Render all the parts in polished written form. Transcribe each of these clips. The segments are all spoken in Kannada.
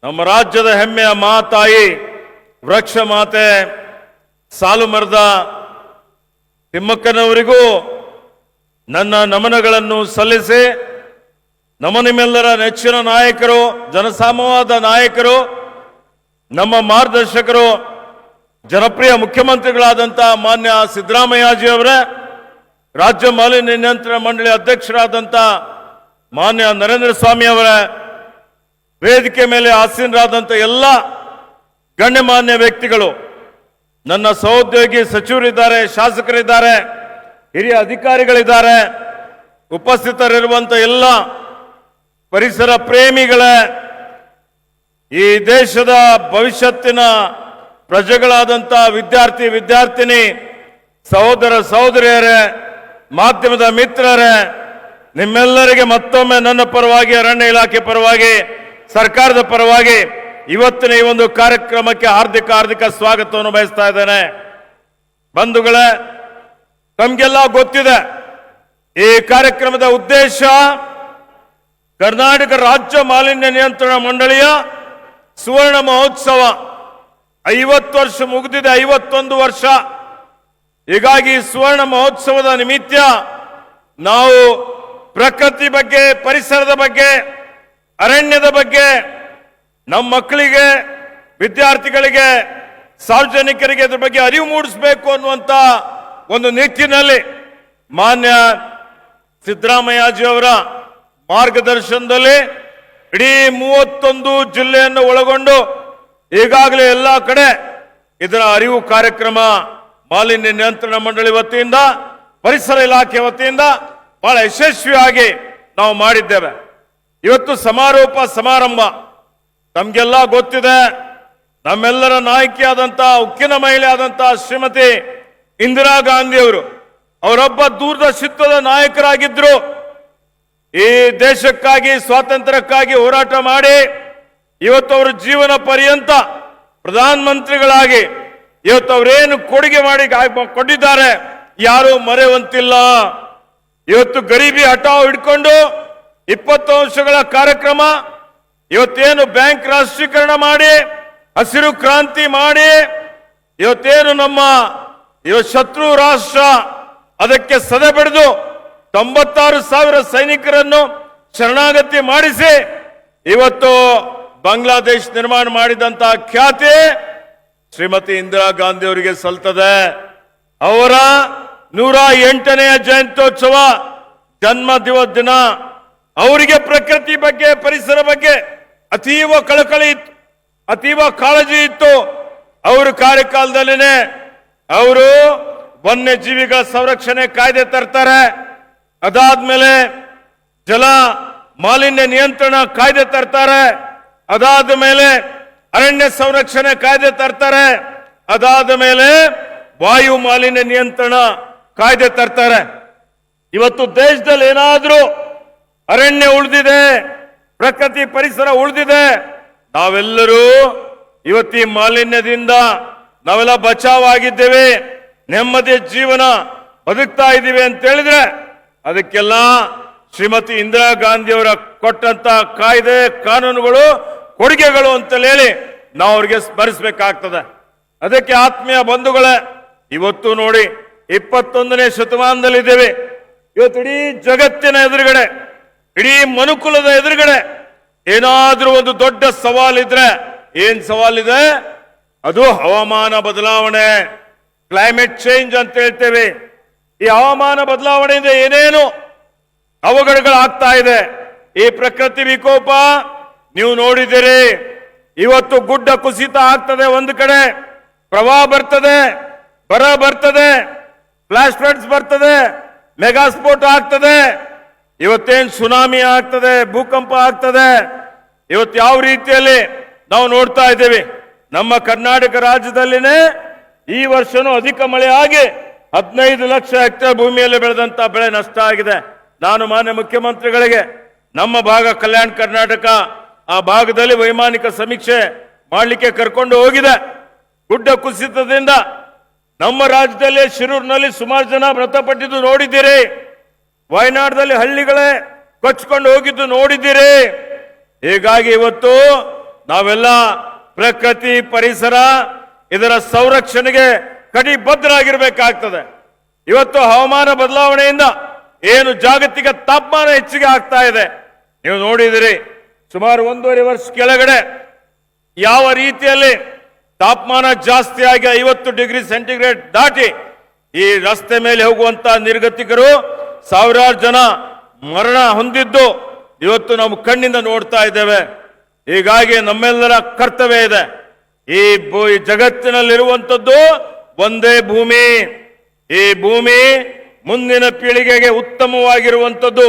ನಮ್ಮ ರಾಜ್ಯದ ಹೆಮ್ಮೆಯ ಮಾತಾಯಿ ವೃಕ್ಷ ಮಾತೆ ಸಾಲು ಮರದ ತಿಮ್ಮಕ್ಕನವರಿಗೂ ನನ್ನ ನಮನಗಳನ್ನು ಸಲ್ಲಿಸಿ, ನಿಮ್ಮೆಲ್ಲರ ನೆಚ್ಚಿನ ನಾಯಕರು, ಜನಸಾಮವಾದ ನಾಯಕರು, ನಮ್ಮ ಮಾರ್ಗದರ್ಶಕರು, ಜನಪ್ರಿಯ ಮುಖ್ಯಮಂತ್ರಿಗಳಾದಂಥ ಮಾನ್ಯ ಸಿದ್ದರಾಮಯ್ಯಜಿಯವರೇ, ರಾಜ್ಯ ಮಾಲಿನ್ಯ ನಿಯಂತ್ರಣ ಮಂಡಳಿ ಅಧ್ಯಕ್ಷರಾದಂಥ ಮಾನ್ಯ ನರೇಂದ್ರ ಸ್ವಾಮಿ ಅವರೇ, ವೇದಿಕೆ ಮೇಲೆ ಆಸೀನರಾದಂಥ ಎಲ್ಲ ಗಣ್ಯಮಾನ್ಯ ವ್ಯಕ್ತಿಗಳು, ನನ್ನ ಸಹೋದ್ಯೋಗಿ ಸಚಿವರಿದ್ದಾರೆ, ಶಾಸಕರಿದ್ದಾರೆ, ಹಿರಿಯ ಅಧಿಕಾರಿಗಳಿದ್ದಾರೆ, ಉಪಸ್ಥಿತರಿರುವಂಥ ಎಲ್ಲ ಪರಿಸರ ಪ್ರೇಮಿಗಳೇ, ಈ ದೇಶದ ಭವಿಷ್ಯತ್ತಿನ ಪ್ರಜೆಗಳಾದಂಥ ವಿದ್ಯಾರ್ಥಿನಿ ಸಹೋದರ ಸಹೋದರಿಯರೇ, ಮಾಧ್ಯಮದ ಮಿತ್ರರೇ, ನಿಮ್ಮೆಲ್ಲರಿಗೆ ಮತ್ತೊಮ್ಮೆ ನನ್ನ ಪರವಾಗಿ, ಅರಣ್ಯ ಇಲಾಖೆ ಪರವಾಗಿ, ಸರ್ಕಾರದ ಪರವಾಗಿ ಇವತ್ತಿನ ಈ ಒಂದು ಕಾರ್ಯಕ್ರಮಕ್ಕೆ ಹಾರ್ದಿಕ ಸ್ವಾಗತವನ್ನು ಬಯಸ್ತಾ ಇದ್ದೇನೆ. ಬಂಧುಗಳೇ, ತಮಗೆಲ್ಲ ಗೊತ್ತಿದೆ ಈ ಕಾರ್ಯಕ್ರಮದ ಉದ್ದೇಶ ಕರ್ನಾಟಕ ರಾಜ್ಯ ಮಾಲಿನ್ಯ ನಿಯಂತ್ರಣ ಮಂಡಳಿಯ ಸುವರ್ಣ ಮಹೋತ್ಸವ 50 ವರ್ಷ ಮುಗಿದಿದೆ, 51 ವರ್ಷ. ಹೀಗಾಗಿ ಸುವರ್ಣ ಮಹೋತ್ಸವದ ನಿಮಿತ್ತ ನಾವು ಪ್ರಕೃತಿ ಬಗ್ಗೆ, ಪರಿಸರದ ಬಗ್ಗೆ, ಅರಣ್ಯದ ಬಗ್ಗೆ ನಮ್ಮ ಮಕ್ಕಳಿಗೆ, ವಿದ್ಯಾರ್ಥಿಗಳಿಗೆ, ಸಾರ್ವಜನಿಕರಿಗೆ ಇದ್ರ ಬಗ್ಗೆ ಅರಿವು ಮೂಡಿಸಬೇಕು ಅನ್ನುವಂತ ಒಂದು ನಿಟ್ಟಿನಲ್ಲಿ ಮಾನ್ಯ ಸಿದ್ದರಾಮಯ್ಯಜಿಯವರ ಮಾರ್ಗದರ್ಶನದಲ್ಲಿ ಇಡೀ 31 ಜಿಲ್ಲೆಯನ್ನು ಒಳಗೊಂಡು ಈಗಾಗಲೇ ಎಲ್ಲ ಕಡೆ ಇದರ ಅರಿವು ಕಾರ್ಯಕ್ರಮ ಮಾಲಿನ್ಯ ನಿಯಂತ್ರಣ ಮಂಡಳಿ ವತಿಯಿಂದ, ಪರಿಸರ ಇಲಾಖೆ ವತಿಯಿಂದ ಬಹಳ ಯಶಸ್ವಿಯಾಗಿ ನಾವು ಮಾಡಿದ್ದೇವೆ. ಇವತ್ತು ಸಮಾರೋಪ ಸಮಾರಂಭ. ನಮ್ಗೆಲ್ಲ ಗೊತ್ತಿದೆ, ನಮ್ಮೆಲ್ಲರ ನಾಯಕಿಯಾದಂಥ, ಉಕ್ಕಿನ ಮಹಿಳೆ ಆದಂಥ ಶ್ರೀಮತಿ ಇಂದಿರಾ ಗಾಂಧಿಯವರು ಅವರೊಬ್ಬ ದೂರದರ್ಶಿತ್ವದ ನಾಯಕರಾಗಿದ್ರು. ಈ ದೇಶಕ್ಕಾಗಿ, ಸ್ವಾತಂತ್ರ್ಯಕ್ಕಾಗಿ ಹೋರಾಟ ಮಾಡಿ ಇವತ್ತು ಅವರು ಜೀವನ ಪರ್ಯಂತ ಪ್ರಧಾನಮಂತ್ರಿಗಳಾಗಿ ಇವತ್ತು ಅವರೇನು ಕೊಡುಗೆ ಮಾಡಿ ಕೊಟ್ಟಿದ್ದಾರೆ ಯಾರು ಮರೆಯುವಂತಿಲ್ಲ. ಇವತ್ತು ಗರೀಬಿ ಹಠಾವ್ ಹಿಡ್ಕೊಂಡು 20 ವರ್ಷಗಳ ಕಾರ್ಯಕ್ರಮ, ಇವತ್ತೇನು ಬ್ಯಾಂಕ್ ರಾಷ್ಟ್ರೀಕರಣ ಮಾಡಿ, ಹಸಿರು ಕ್ರಾಂತಿ ಮಾಡಿ, ಇವತ್ತೇನು ನಮ್ಮ ಶತ್ರು ರಾಷ್ಟ್ರ ಅದಕ್ಕೆ ಸದೆ ಬೆಳೆದು 96,000 ಸೈನಿಕರನ್ನು ಶರಣಾಗತಿ ಮಾಡಿಸಿ ಇವತ್ತು ಬಾಂಗ್ಲಾದೇಶ ನಿರ್ಮಾಣ ಮಾಡಿದಂತ ಖ್ಯಾತಿ ಶ್ರೀಮತಿ ಇಂದಿರಾ ಗಾಂಧಿ ಅವರಿಗೆ ಸಲ್ತದೆ. ಅವರ 108ನೇ ಜಯಂತ್ಯೋತ್ಸವ ಜನ್ಮ ದಿನ. ಅವರಿಗೆ ಪ್ರಕೃತಿ ಬಗ್ಗೆ, ಪರಿಸರ ಬಗ್ಗೆ ಅತೀವ ಕಳಕಳಿ ಇತ್ತು, ಅತೀವ ಕಾಳಜಿ ಇತ್ತು. ಅವರ ಕಾರ್ಯಕಾಲದಲ್ಲಿನೇ ಅವರು ವನ್ಯಜೀವಿಗಳ ಸಂರಕ್ಷಣೆ ಕಾಯ್ದೆ ತರ್ತಾರೆ. ಅದಾದ್ಮೇಲೆ ಜಲ ಮಾಲಿನ್ಯ ನಿಯಂತ್ರಣ ಕಾಯ್ದೆ ತರ್ತಾರೆ. ಅದಾದ ಮೇಲೆ ಅರಣ್ಯ ಸಂರಕ್ಷಣೆ ಕಾಯ್ದೆ ತರ್ತಾರೆ. ಅದಾದ ಮೇಲೆ ವಾಯು ಮಾಲಿನ್ಯ ನಿಯಂತ್ರಣ ಕಾಯ್ದೆ ತರ್ತಾರೆ. ಇವತ್ತು ದೇಶದಲ್ಲಿ ಏನಾದ್ರೂ ಅರಣ್ಯ ಉಳಿದಿದೆ, ಪ್ರಕೃತಿ ಪರಿಸರ ಉಳಿದಿದೆ, ನಾವೆಲ್ಲರೂ ಇವತ್ತು ಈ ಮಾಲಿನ್ಯದಿಂದ ನಾವೆಲ್ಲ ಬಚಾವಾಗಿದ್ದೇವೆ, ನೆಮ್ಮದಿಯ ಜೀವನ ಬದುಕ್ತಾ ಇದ್ದೀವಿ ಅಂತ ಹೇಳಿದ್ರೆ ಅದಕ್ಕೆಲ್ಲ ಶ್ರೀಮತಿ ಇಂದಿರಾ ಗಾಂಧಿ ಅವರ ಕೊಟ್ಟಂತ ಕಾಯ್ದೆ, ಕಾನೂನುಗಳು, ಕೊಡುಗೆಗಳು ಅಂತ ಹೇಳಿ ನಾವು ಅವ್ರಿಗೆ ಸ್ಮರಿಸಬೇಕಾಗ್ತದೆ. ಅದಕ್ಕೆ ಆತ್ಮೀಯ ಬಂಧುಗಳೇ, ಇವತ್ತು ನೋಡಿ 21ನೇ ಶತಮಾನದಲ್ಲಿದ್ದೇವೆ. ಇವತ್ತು ಇಡೀ ಜಗತ್ತಿನ ಎದುರುಗಡೆ, ಇಡೀ ಮನುಕುಲದ ಎದುರುಗಡೆ ಏನಾದ್ರೂ ಒಂದು ದೊಡ್ಡ ಸವಾಲಿದ್ರೆ ಏನ್ ಸವಾಲಿದೆ? ಅದು ಹವಾಮಾನ ಬದಲಾವಣೆ, ಕ್ಲೈಮೇಟ್ ಚೇಂಜ್ ಅಂತ ಹೇಳ್ತೇವೆ. ಈ ಹವಾಮಾನ ಬದಲಾವಣೆಯಿಂದ ಏನೇನು ಅವಘಡಗಳಾಗ್ತಾ ಇದೆ, ಈ ಪ್ರಕೃತಿ ವಿಕೋಪ ನೀವು ನೋಡಿದ್ದೀರಿ. ಇವತ್ತು ಗುಡ್ಡ ಕುಸಿತ ಆಗ್ತದೆ, ಒಂದು ಕಡೆ ಪ್ರವಾಹ ಬರ್ತದೆ, ಬರ ಬರ್ತದೆ, ಫ್ಲಾಶ್ ಫ್ಲಡ್ಸ್ ಬರ್ತದೆ, ಮೆಗಾ ಸ್ಫೋಟ ಆಗ್ತದೆ, ಇವತ್ತೇನು ಸುನಾಮಿ ಆಗ್ತದೆ, ಭೂಕಂಪ ಆಗ್ತದೆ. ಇವತ್ತು ಯಾವ ರೀತಿಯಲ್ಲಿ ನಾವು ನೋಡ್ತಾ ಇದ್ದೇವೆ. ನಮ್ಮ ಕರ್ನಾಟಕ ರಾಜ್ಯದಲ್ಲಿನೇ ಈ ವರ್ಷನೂ ಅಧಿಕ ಮಳೆ ಆಗಿ 15 ಲಕ್ಷ ಹೆಕ್ಟೇರ್ ಭೂಮಿಯಲ್ಲಿ ಬೆಳೆದಂತ ಬೆಳೆ ನಷ್ಟ ಆಗಿದೆ. ನಾನು ಮಾನ್ಯ ಮುಖ್ಯಮಂತ್ರಿಗಳಿಗೆ ನಮ್ಮ ಭಾಗ ಕಲ್ಯಾಣ ಕರ್ನಾಟಕ, ಆ ಭಾಗದಲ್ಲಿ ವೈಮಾನಿಕ ಸಮೀಕ್ಷೆ ಮಾಡಲಿಕ್ಕೆ ಕರ್ಕೊಂಡು ಹೋಗಿದೆ. ಗುಡ್ಡ ಕುಸಿತದಿಂದ ನಮ್ಮ ರಾಜ್ಯದಲ್ಲಿ ಶಿರೂರಿನಲ್ಲಿ ಸುಮಾರು ಜನ ಮೃತಪಟ್ಟಿದ್ದು ನೋಡಿದ್ದೀರಿ. ವಯನಾಡದಲ್ಲಿ ಹಳ್ಳಿಗಳೇ ಕೊಚ್ಕೊಂಡು ಹೋಗಿದ್ದು ನೋಡಿದ್ದೀರಿ. ಹೀಗಾಗಿ ಇವತ್ತು ನಾವೆಲ್ಲ ಪ್ರಕೃತಿ ಪರಿಸರ ಇದರ ಸಂರಕ್ಷಣೆಗೆ ಕಟಿಬದ್ಧರಾಗಿರ್ಬೇಕಾಗ್ತದೆ. ಇವತ್ತು ಹವಾಮಾನ ಬದಲಾವಣೆಯಿಂದ ಏನು ಜಾಗತಿಕ ತಾಪಮಾನ ಹೆಚ್ಚಿಗೆ ಆಗ್ತಾ ಇದೆ, ನೀವು ನೋಡಿದಿರಿ. ಸುಮಾರು 1.5 ವರ್ಷ ಕೆಳಗಡೆ ಯಾವ ರೀತಿಯಲ್ಲಿ ತಾಪಮಾನ ಜಾಸ್ತಿ ಆಗಿ 50 ಡಿಗ್ರಿ ಸೆಂಟಿಗ್ರೇಡ್ ದಾಟಿ ಈ ರಸ್ತೆ ಮೇಲೆ ಹೋಗುವಂತ ನಿರ್ಗತಿಕರು ಸಾವಿರಾರು ಜನ ಮರಣ ಹೊಂದಿದ್ದು ಇವತ್ತು ನಾವು ಕಣ್ಣಿಂದ ನೋಡ್ತಾ ಇದ್ದೇವೆ. ಹೀಗಾಗಿ ನಮ್ಮೆಲ್ಲರ ಕರ್ತವ್ಯ ಇದೆ. ಈ ಜಗತ್ತಿನಲ್ಲಿರುವಂಥದ್ದು ಒಂದೇ ಭೂಮಿ. ಈ ಭೂಮಿ ಮುಂದಿನ ಪೀಳಿಗೆಗೆ ಉತ್ತಮವಾಗಿರುವಂಥದ್ದು,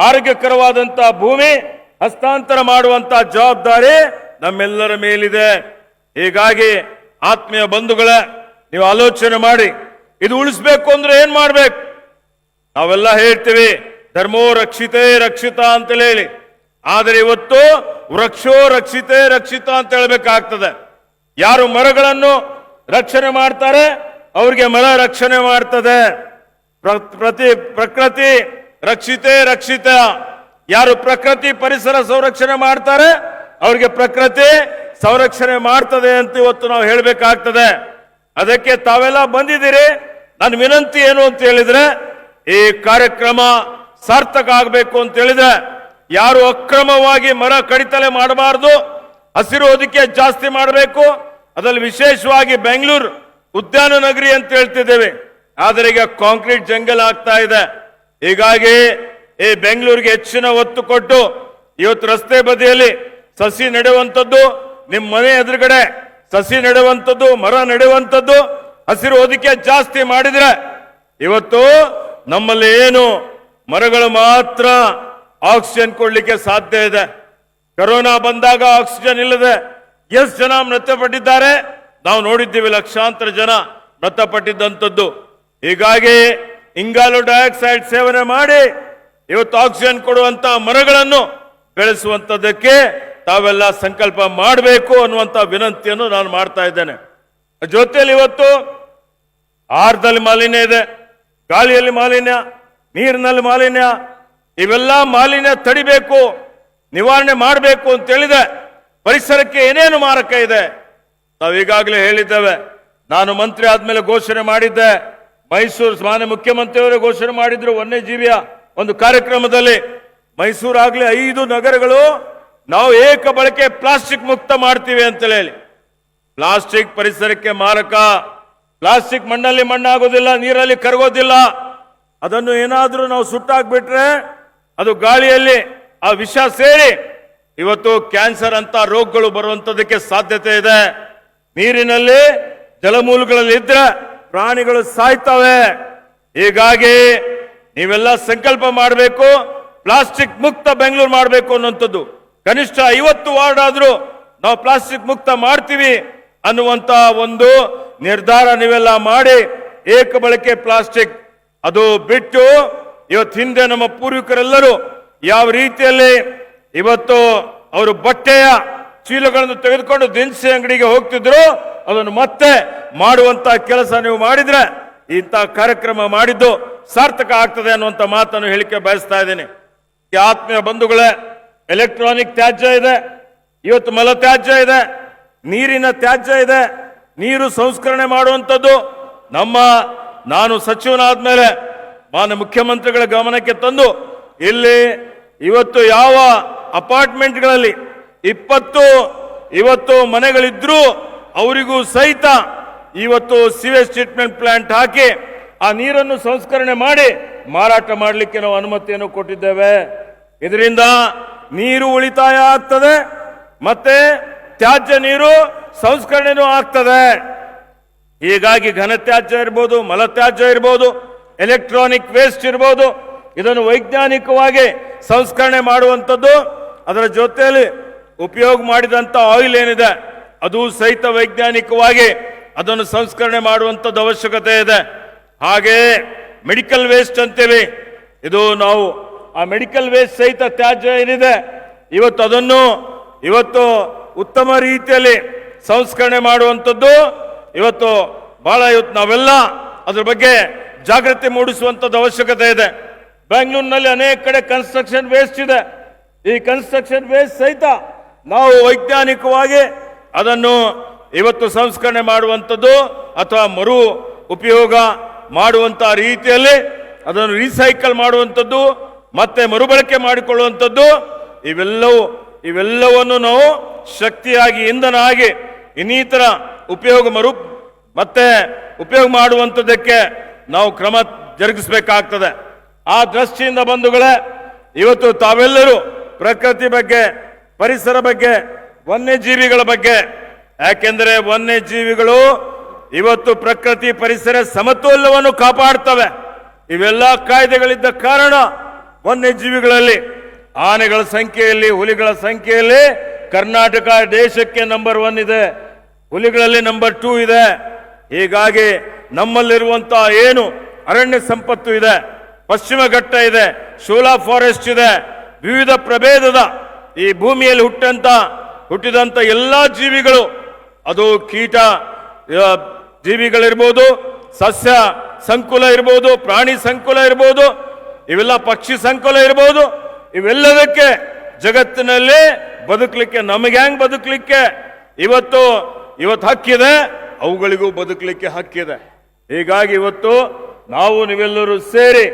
ಆರೋಗ್ಯಕರವಾದಂತಹ ಭೂಮಿ ಹಸ್ತಾಂತರ ಮಾಡುವಂತಹ ಜವಾಬ್ದಾರಿ ನಮ್ಮೆಲ್ಲರ ಮೇಲಿದೆ. ಹೀಗಾಗಿ ಆತ್ಮೀಯ ಬಂಧುಗಳೇ, ನೀವು ಆಲೋಚನೆ ಮಾಡಿ, ಇದು ಉಳಿಸ್ಬೇಕು ಅಂದ್ರೆ ಏನ್ ಮಾಡ್ಬೇಕು? ನಾವೆಲ್ಲ ಹೇಳ್ತೀವಿ ಧರ್ಮೋ ರಕ್ಷಿತೇ ರಕ್ಷಿತ ಅಂತ ಹೇಳಿ, ಆದರೆ ಇವತ್ತು ವೃಕ್ಷೋ ರಕ್ಷಿತೇ ರಕ್ಷಿತ ಅಂತ ಹೇಳ್ಬೇಕಾಗ್ತದೆ. ಯಾರು ಮರಗಳನ್ನು ರಕ್ಷಣೆ ಮಾಡ್ತಾರೆ ಅವ್ರಿಗೆ ಮರ ರಕ್ಷಣೆ ಮಾಡ್ತದೆ. ಪ್ರಕೃತಿ ರಕ್ಷಿತೇ ರಕ್ಷಿತ. ಯಾರು ಪ್ರಕೃತಿ ಪರಿಸರ ಸಂರಕ್ಷಣೆ ಮಾಡ್ತಾರೆ ಅವ್ರಿಗೆ ಪ್ರಕೃತಿ ಸಂರಕ್ಷಣೆ ಮಾಡ್ತದೆ ಅಂತ ಇವತ್ತು ನಾವು ಹೇಳಬೇಕಾಗ್ತದೆ. ಅದಕ್ಕೆ ತಾವೆಲ್ಲ ಬಂದಿದ್ದೀರಿ. ನನ್ನ ವಿನಂತಿ ಏನು ಅಂತ ಹೇಳಿದ್ರೆ, ಈ ಕಾರ್ಯಕ್ರಮ ಸಾರ್ಥಕ ಆಗಬೇಕು ಅಂತ ಹೇಳಿದ್ರೆ ಯಾರು ಅಕ್ರಮವಾಗಿ ಮರ ಕಡಿತಲೆ ಮಾಡಬಾರದು, ಹಸಿರು ಹೊದಿಕೆ ಜಾಸ್ತಿ ಮಾಡಬೇಕು. ಅದರಲ್ಲಿ ವಿಶೇಷವಾಗಿ ಬೆಂಗಳೂರು ಉದ್ಯಾನ ನಗರಿ ಅಂತ ಹೇಳ್ತಿದ್ದೇವೆ, ಆದರೆ ಈಗ ಕಾಂಕ್ರೀಟ್ ಜಂಗಲ್ ಆಗ್ತಾ ಇದೆ. ಹೀಗಾಗಿ ಈ ಬೆಂಗಳೂರಿಗೆ ಹೆಚ್ಚಿನ ಒತ್ತು ಕೊಟ್ಟು ಇವತ್ತು ರಸ್ತೆ ಬದಿಯಲ್ಲಿ ಸಸಿ ನೆಡುವಂಥದ್ದು, ನಿಮ್ಮ ಮನೆ ಎದುರುಗಡೆ ಸಸಿ ನೆಡುವಂಥದ್ದು, ಮರ ನೆಡುವಂಥದ್ದು, ಹಸಿರು ಹೊದಿಕೆ ಜಾಸ್ತಿ ಮಾಡಿದ್ರೆ ಇವತ್ತು ನಮ್ಮಲ್ಲಿ ಏನು ಮರಗಳು ಮಾತ್ರ ಆಕ್ಸಿಜನ್ ಕೊಡ್ಲಿಕ್ಕೆ ಸಾಧ್ಯ ಇದೆ. ಕೊರೋನಾ ಬಂದಾಗ ಆಕ್ಸಿಜನ್ ಇಲ್ಲದೆ ಎಷ್ಟು ಜನ ಮೃತಪಟ್ಟಿದ್ದಾರೆ ನಾವು ನೋಡಿದ್ದೀವಿ, ಲಕ್ಷಾಂತರ ಜನ ಮೃತಪಟ್ಟಿದ್ದಂಥದ್ದು. ಹೀಗಾಗಿ ಇಂಗಾಲ ಡೈಆಕ್ಸೈಡ್ ಸೇವನೆ ಮಾಡಿ ಇವತ್ತು ಆಕ್ಸಿಜನ್ ಕೊಡುವಂತ ಮರಗಳನ್ನು ಬೆಳೆಸುವಂತದ್ದಕ್ಕೆ ತಾವೆಲ್ಲ ಸಂಕಲ್ಪ ಮಾಡಬೇಕು ಅನ್ನುವಂತ ವಿನಂತಿಯನ್ನು ನಾನು ಮಾಡ್ತಾ ಇದ್ದೇನೆ. ಜೊತೆಯಲ್ಲಿ ಇವತ್ತು ಆಹಾರದಲ್ಲಿ ಮಾಲಿನ್ಯ ಇದೆ, ಗಾಳಿಯಲ್ಲಿ ಮಾಲಿನ್ಯ, ನೀರಿನಲ್ಲಿ ಮಾಲಿನ್ಯ, ಇವೆಲ್ಲ ಮಾಲಿನ್ಯ ತಡಿಬೇಕು, ನಿವಾರಣೆ ಮಾಡಬೇಕು ಅಂತ ಹೇಳಿದ್ರೆ ಪರಿಸರಕ್ಕೆ ಏನೇನು ಮಾರಕ ಇದೆ ನಾವು ಈಗಾಗಲೇ ಹೇಳಿದ್ದೇವೆ. ನಾನು ಮಂತ್ರಿ ಆದ್ಮೇಲೆ ಘೋಷಣೆ ಮಾಡಿದ್ದೆ, ಮೈಸೂರು ಮಾನ್ಯ ಮುಖ್ಯಮಂತ್ರಿಯವರೇ ಘೋಷಣೆ ಮಾಡಿದ್ರು ವನ್ಯಜೀವಿಯ ಒಂದು ಕಾರ್ಯಕ್ರಮದಲ್ಲಿ. ಮೈಸೂರಾಗ್ಲಿ 5 ನಗರಗಳು ನಾವು ಏಕ ಬಳಕೆ ಪ್ಲಾಸ್ಟಿಕ್ ಮುಕ್ತ ಮಾಡ್ತೀವಿ ಅಂತ ಹೇಳಿ. ಪ್ಲಾಸ್ಟಿಕ್ ಪರಿಸರಕ್ಕೆ ಮಾರಕ. ಪ್ಲಾಸ್ಟಿಕ್ ಮಣ್ಣಲ್ಲಿ ಮಣ್ಣಾಗೋದಿಲ್ಲ, ನೀರಲ್ಲಿ ಕರಗೋದಿಲ್ಲ. ಅದನ್ನು ಏನಾದ್ರೂ ನಾವು ಸುಟ್ಟಾಕ್ಬಿಟ್ರೆ ಅದು ಗಾಳಿಯಲ್ಲಿ ಆ ವಿಷ ಸೇರಿ ಇವತ್ತು ಕ್ಯಾನ್ಸರ್ ಅಂತ ರೋಗಗಳು ಬರುವಂತದಕ್ಕೆ ಸಾಧ್ಯತೆ ಇದೆ. ನೀರಿನಲ್ಲಿ ಜಲಮೂಲಗಳಲ್ಲಿ ಇದ್ರೆ ಪ್ರಾಣಿಗಳು ಸಾಯ್ತವೆ. ಹೀಗಾಗಿ ನೀವೆಲ್ಲ ಸಂಕಲ್ಪ ಮಾಡಬೇಕು, ಪ್ಲಾಸ್ಟಿಕ್ ಮುಕ್ತ ಬೆಂಗಳೂರು ಮಾಡಬೇಕು ಅನ್ನುವಂಥದ್ದು. ಕನಿಷ್ಠ 50 ವಾರ್ಡ್ ಆದ್ರೂ ನಾವು ಪ್ಲಾಸ್ಟಿಕ್ ಮುಕ್ತ ಮಾಡ್ತೀವಿ ಅನ್ನುವಂತ ಒಂದು ನಿರ್ಧಾರ ನೀವೆಲ್ಲ ಮಾಡಿ ಏಕ ಬಳಕೆ ಪ್ಲಾಸ್ಟಿಕ್ ಅದು ಬಿಟ್ಟು, ಇವತ್ತು ಹಿಂದೆ ನಮ್ಮ ಪೂರ್ವಿಕರೆಲ್ಲರೂ ಯಾವ ರೀತಿಯಲ್ಲಿ ಇವತ್ತು ಅವರು ಬಟ್ಟೆಯ ಚೀಲಗಳನ್ನು ತೆಗೆದುಕೊಂಡು ದಿನಸಿ ಅಂಗಡಿಗೆ ಹೋಗ್ತಿದ್ರು, ಅದನ್ನು ಮತ್ತೆ ಮಾಡುವಂತ ಕೆಲಸ ನೀವು ಮಾಡಿದ್ರೆ ಇಂಥ ಕಾರ್ಯಕ್ರಮ ಮಾಡಿದ್ದು ಸಾರ್ಥಕ ಆಗ್ತದೆ ಅನ್ನುವಂಥ ಮಾತನ್ನು ಹೇಳಿಕೆ ಬಯಸ್ತಾ ಇದ್ದೀನಿ. ಆತ್ಮೀಯ ಬಂಧುಗಳೇ, ಎಲೆಕ್ಟ್ರಾನಿಕ್ ತ್ಯಾಜ್ಯ ಇದೆ, ಇವತ್ತು ಮಲ ತ್ಯಾಜ್ಯ ಇದೆ, ನೀರಿನ ತ್ಯಾಜ್ಯ ಇದೆ. ನೀರು ಸಂಸ್ಕರಣೆ ಮಾಡುವಂಥದ್ದು ನಾನು ಸಚಿವನಾದ್ಮೇಲೆ ಮಾನ್ಯ ಮುಖ್ಯಮಂತ್ರಿಗಳ ಗಮನಕ್ಕೆ ತಂದು, ಇಲ್ಲಿ ಇವತ್ತು ಯಾವ ಅಪಾರ್ಟ್ಮೆಂಟ್ಗಳಲ್ಲಿ 20 ಇವತ್ತು ಮನೆಗಳಿದ್ರೂ ಅವರಿಗೂ ಸಹಿತ ಇವತ್ತು ಸಿವೇಜ್ ಟ್ರೀಟ್ಮೆಂಟ್ ಪ್ಲಾಂಟ್ ಹಾಕಿ ಆ ನೀರನ್ನು ಸಂಸ್ಕರಣೆ ಮಾಡಿ ಮಾರಾಟ ಮಾಡಲಿಕ್ಕೆ ನಾವು ಅನುಮತಿಯನ್ನು ಕೊಟ್ಟಿದ್ದೇವೆ. ಇದರಿಂದ ನೀರು ಉಳಿತಾಯ ಆಗ್ತದೆ, ಮತ್ತೆ ತ್ಯಾಜ್ಯ ನೀರು ಸಂಸ್ಕರಣೆನೂ ಆಗ್ತದೆ. ಹೀಗಾಗಿ ಘನತ್ಯಾಜ್ಯ ಇರ್ಬೋದು, ಮಲತ್ಯಾಜ್ಯ ಇರ್ಬೋದು, ಎಲೆಕ್ಟ್ರಾನಿಕ್ ವೇಸ್ಟ್ ಇರ್ಬೋದು, ಇದನ್ನು ವೈಜ್ಞಾನಿಕವಾಗಿ ಸಂಸ್ಕರಣೆ ಮಾಡುವಂಥದ್ದು. ಅದರ ಜೊತೆಯಲ್ಲಿ ಉಪಯೋಗ ಮಾಡಿದಂಥ ಆಯಿಲ್ ಏನಿದೆ ಅದು ಸಹಿತ ವೈಜ್ಞಾನಿಕವಾಗಿ ಅದನ್ನು ಸಂಸ್ಕರಣೆ ಮಾಡುವಂಥದ್ದು ಅವಶ್ಯಕತೆ ಇದೆ. ಹಾಗೆ ಮೆಡಿಕಲ್ ವೇಸ್ಟ್ ಅಂತೇಳಿ, ಇದು ನಾವು ಆ ಮೆಡಿಕಲ್ ವೇಸ್ಟ್ ಸಹಿತ ತ್ಯಾಜ್ಯ ಏನಿದೆ ಅದನ್ನು ಉತ್ತಮ ರೀತಿಯಲ್ಲಿ ಸಂಸ್ಕರಣೆ ಮಾಡುವಂಥದ್ದು ಬಹಳ ನಾವೆಲ್ಲ ಅದ್ರ ಬಗ್ಗೆ ಜಾಗೃತಿ ಮೂಡಿಸುವಂಥದ್ದು ಅವಶ್ಯಕತೆ ಇದೆ. ಬೆಂಗಳೂರಿನಲ್ಲಿ ಅನೇಕ ಕಡೆ ಕನ್ಸ್ಟ್ರಕ್ಷನ್ ವೇಸ್ಟ್ ಇದೆ. ಈ ಕನ್ಸ್ಟ್ರಕ್ಷನ್ ವೇಸ್ಟ್ ಸಹಿತ ನಾವು ವೈಜ್ಞಾನಿಕವಾಗಿ ಅದನ್ನು ಇವತ್ತು ಸಂಸ್ಕರಣೆ ಮಾಡುವಂಥದ್ದು ಅಥವಾ ಮರು ಉಪಯೋಗ ಮಾಡುವಂತಹ ರೀತಿಯಲ್ಲಿ ಅದನ್ನು ರೀಸೈಕಲ್ ಮಾಡುವಂಥದ್ದು ಮತ್ತೆ ಮರುಬಳಕೆ ಮಾಡಿಕೊಳ್ಳುವಂಥದ್ದು ಇವೆಲ್ಲವನ್ನು ನಾವು ಶಕ್ತಿಯಾಗಿ ಇಂಧನ ಆಗಿ ಇನ್ನಿತರ ಮತ್ತೆ ಉಪಯೋಗ ಮಾಡುವಂಥದ್ದಕ್ಕೆ ನಾವು ಕ್ರಮ ಜರುಗಿಸಬೇಕಾಗ್ತದೆ. ಆ ದೃಷ್ಟಿಯಿಂದ ಬಂಧುಗಳೇ, ಇವತ್ತು ತಾವೆಲ್ಲರೂ ಪ್ರಕೃತಿ ಬಗ್ಗೆ, ಪರಿಸರ ಬಗ್ಗೆ, ವನ್ಯಜೀವಿಗಳ ಬಗ್ಗೆ, ಯಾಕೆಂದರೆ ವನ್ಯಜೀವಿಗಳು ಇವತ್ತು ಪ್ರಕೃತಿ ಪರಿಸರ ಸಮತೋಲನವನ್ನು ಕಾಪಾಡ್ತವೆ. ಇವೆಲ್ಲ ಕಾಯ್ದೆಗಳಿದ್ದ ಕಾರಣ ವನ್ಯಜೀವಿಗಳಲ್ಲಿ ಆನೆಗಳ ಸಂಖ್ಯೆಯಲ್ಲಿ, ಹುಲಿಗಳ ಸಂಖ್ಯೆಯಲ್ಲಿ ಕರ್ನಾಟಕ ದೇಶಕ್ಕೆ ನಂಬರ್ 1 ಇದೆ, ಹುಲಿಗಳಲ್ಲಿ ನಂಬರ್ 2 ಇದೆ. ಹೀಗಾಗಿ ನಮ್ಮಲ್ಲಿರುವಂತಹ ಏನು ಅರಣ್ಯ ಸಂಪತ್ತು ಇದೆ, ಪಶ್ಚಿಮ ಘಟ್ಟ ಇದೆ, ಶೋಲಾ ಫಾರೆಸ್ಟ್ ಇದೆ, ವಿವಿಧ ಪ್ರಭೇದದ ಈ ಭೂಮಿಯಲ್ಲಿ ಹುಟ್ಟಿದಂತ ಎಲ್ಲಾ ಜೀವಿಗಳು, ಅದು ಕೀಟ ಜೀವಿಗಳಿರ್ಬೋದು, ಸಸ್ಯ ಸಂಕುಲ ಇರ್ಬೋದು, ಪ್ರಾಣಿ ಸಂಕುಲ ಇರ್ಬೋದು, ಇವೆಲ್ಲ ಪಕ್ಷಿ ಸಂಕುಲ ಇರ್ಬೋದು, ಇವೆಲ್ಲದಕ್ಕೆ ಜಗತ್ತಿನಲ್ಲಿ ಬದುಕಲಿಕ್ಕೆ, ನಮಗೆ ಹೆಂಗ್ ಬದುಕಲಿಕ್ಕೆ ಇವತ್ತು ಹಕ್ಕಿದೆ, ಅವುಗಳಿಗೂ ಬದುಕಲಿಕ್ಕೆ ಹಕ್ಕಿದೆ. ಹೀಗಾಗಿ ಇವತ್ತು ನಾವು ನೀವೆಲ್ಲರೂ ಸೇರಿ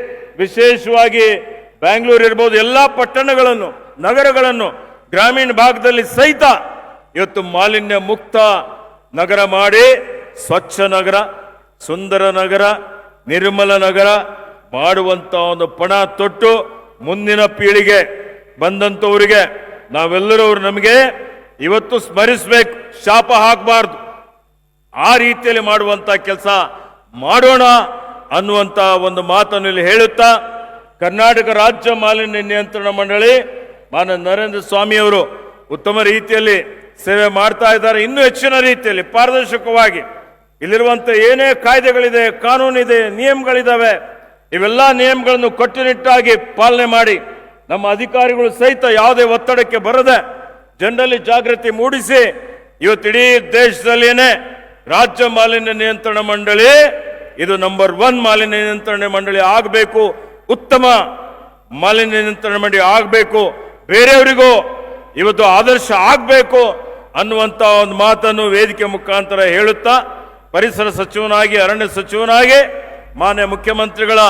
ವಿಶೇಷವಾಗಿ ಬೆಂಗಳೂರು ಇರ್ಬೋದು, ಎಲ್ಲಾ ಪಟ್ಟಣಗಳನ್ನು, ನಗರಗಳನ್ನು, ಗ್ರಾಮೀಣ ಭಾಗದಲ್ಲಿ ಸಹಿತ ಇವತ್ತು ಮಾಲಿನ್ಯ ಮುಕ್ತ ನಗರ ಮಾಡಿ ಸ್ವಚ್ಛ ನಗರ, ಸುಂದರ ನಗರ, ನಿರ್ಮಲ ನಗರ ಮಾಡುವಂತ ಒಂದು ಪಣ ತೊಟ್ಟು ಮುಂದಿನ ಪೀಳಿಗೆ ಬಂದಂತವರಿಗೆ ನಾವೆಲ್ಲರೂ ನಮಗೆ ಇವತ್ತು ಸ್ಮರಿಸಬೇಕು, ಶಾಪ ಹಾಕಬಾರ್ದು. ಆ ರೀತಿಯಲ್ಲಿ ಮಾಡುವಂತ ಕೆಲಸ ಮಾಡೋಣ ಅನ್ನುವಂತ ಒಂದು ಮಾತನ್ನು ಇಲ್ಲಿ ಹೇಳುತ್ತಾ, ಕರ್ನಾಟಕ ರಾಜ್ಯ ಮಾಲಿನ್ಯ ನಿಯಂತ್ರಣ ಮಂಡಳಿ ಮಾನ್ಯ ನರೇಂದ್ರ ಸ್ವಾಮಿ ಅವರು ಉತ್ತಮ ರೀತಿಯಲ್ಲಿ ಸೇವೆ ಮಾಡ್ತಾ ಇದ್ದಾರೆ. ಇನ್ನೂ ಹೆಚ್ಚಿನ ರೀತಿಯಲ್ಲಿ ಪಾರದರ್ಶಕವಾಗಿ ಇಲ್ಲಿರುವಂತ ಏನೇ ಕಾಯ್ದೆಗಳಿದೆ, ಕಾನೂನಿದೆ, ನಿಯಮಗಳಿದಾವೆ, ಇವೆಲ್ಲ ನಿಯಮಗಳನ್ನು ಕಟ್ಟುನಿಟ್ಟಾಗಿ ಪಾಲನೆ ಮಾಡಿ ನಮ್ಮ ಅಧಿಕಾರಿಗಳು ಸಹಿತ ಯಾವುದೇ ಒತ್ತಡಕ್ಕೆ ಬರದೆ ಜನರಲ್ಲಿ ಜಾಗೃತಿ ಮೂಡಿಸಿ ಇವತ್ತಿಡೀ ದೇಶದಲ್ಲಿಯೇ ರಾಜ್ಯ ಮಾಲಿನ್ಯ ನಿಯಂತ್ರಣ ಮಂಡಳಿ ಇದು ನಂಬರ್ 1 ಮಾಲಿನ್ಯ ನಿಯಂತ್ರಣ ಮಂಡಳಿ ಆಗಬೇಕು, ಉತ್ತಮ ಮಾಲಿನ್ಯ ನಿಯಂತ್ರಣ ಮಂಡಳಿ ಆಗಬೇಕು, ಬೇರೆಯವರಿಗೂ ಇವತ್ತು ಆದರ್ಶ ಆಗಬೇಕು ಅನ್ನುವಂತ ಒಂದು ಮಾತನ್ನು ವೇದಿಕೆ ಮುಖಾಂತರ ಹೇಳುತ್ತಾ, ಪರಿಸರ ಸಚಿವನಾಗಿ, ಅರಣ್ಯ ಸಚಿವನಾಗಿ ಮಾನ್ಯ ಮುಖ್ಯಮಂತ್ರಿಗಳ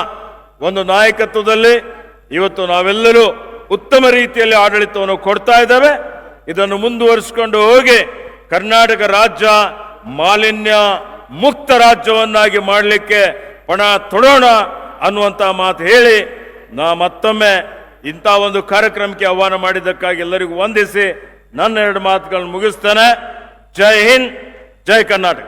ಒಂದು ನಾಯಕತ್ವದಲ್ಲಿ ಇವತ್ತು ನಾವೆಲ್ಲರೂ ಉತ್ತಮ ರೀತಿಯಲ್ಲಿ ಆಡಳಿತವನ್ನು ಕೊಡ್ತಾ ಇದ್ದೇವೆ. ಇದನ್ನು ಮುಂದುವರಿಸಿಕೊಂಡು ಹೋಗಿ ಕರ್ನಾಟಕ ರಾಜ್ಯ ಮಾಲಿನ್ಯ ಮುಕ್ತ ರಾಜ್ಯವನ್ನಾಗಿ ಮಾಡಲಿಕ್ಕೆ ಪಣ ತೊಡೋಣ ಅನ್ನುವಂತ ಮಾತು ಹೇಳಿ, ಮತ್ತೊಮ್ಮೆ ಇಂಥ ಒಂದು ಕಾರ್ಯಕ್ರಮಕ್ಕೆ ಆಹ್ವಾನ ಮಾಡಿದ್ದಕ್ಕಾಗಿ ಎಲ್ಲರಿಗೂ ವಂದಿಸಿ ನನ್ನ 2 ಮಾತುಗಳನ್ನು ಮುಗಿಸ್ತೇನೆ. ಜೈ ಹಿಂದ್, ಜೈ ಕರ್ನಾಟಕ.